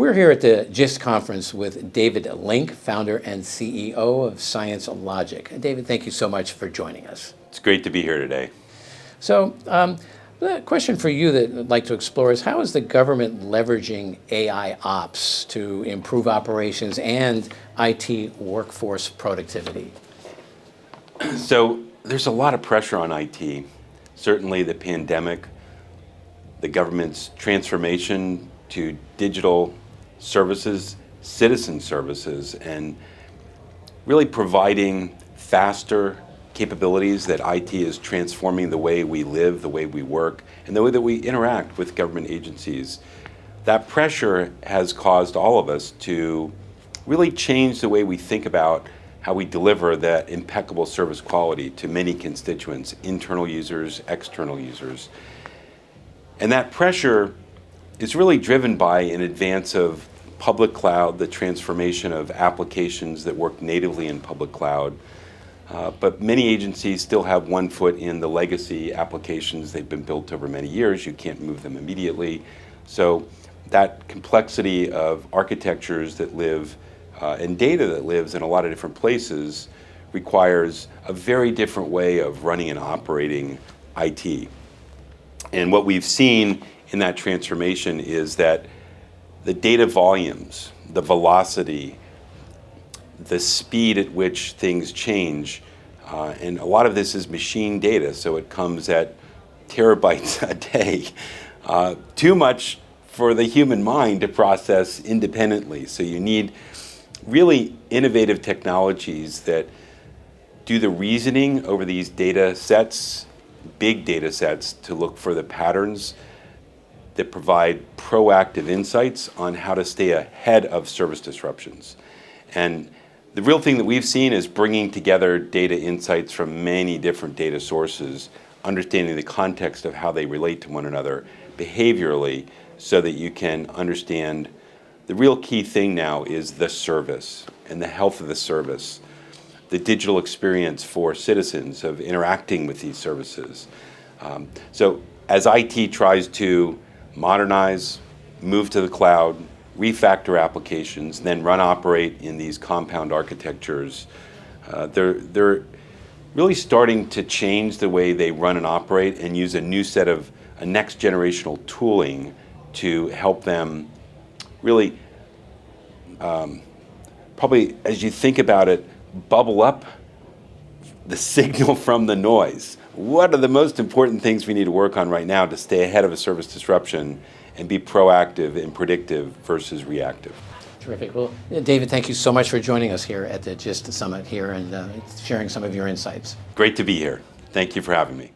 We're here at the Gist conference with David Link, founder and CEO of ScienceLogic. David, thank you so much for joining us. It's great to be here today. So, the question for you that I'd like to explore is, how is the government leveraging AIOps to improve operations and IT workforce productivity? So there's a lot of pressure on IT. Certainly the pandemic, the government's transformation to digital services, citizen services, and really providing faster capabilities that IT is transforming the way we live, the way we work, and the way that we interact with government agencies. That pressure has caused all of us to really change the way we think about how we deliver that impeccable service quality to many constituents, internal users, external users. And that pressure is really driven by an advance of public cloud, the transformation of applications that work natively in public cloud. But many agencies still have one foot in the legacy applications. They've been built over many years. You can't move them immediately. So that complexity of architectures that live and data that lives in a lot of different places requires a very different way of running and operating IT. And what we've seen in that transformation is that the data volumes, the velocity, the speed at which things change, and a lot of this is machine data, so it comes at terabytes a day. Too much for the human mind to process independently. So you need really innovative technologies that do the reasoning over these data sets, big data sets, to look for the patterns that provide proactive insights on how to stay ahead of service disruptions. And the real thing that we've seen is bringing together data insights from many different data sources, understanding the context of how they relate to one another behaviorally, so that you can understand the real key thing now is the service and the health of the service, the digital experience for citizens of interacting with these services. So as IT tries to modernize, move to the cloud, refactor applications, then run, operate in these compound architectures, they're really starting to change the way they run and operate and use a new set of a next generational tooling to help them really, probably as you think about it, bubble up the signal from the noise. What are the most important things we need to work on right now to stay ahead of a service disruption and be proactive and predictive versus reactive? Terrific. Well, David, thank you so much for joining us here at the Gist Summit here and sharing some of your insights. Great to be here. Thank you for having me.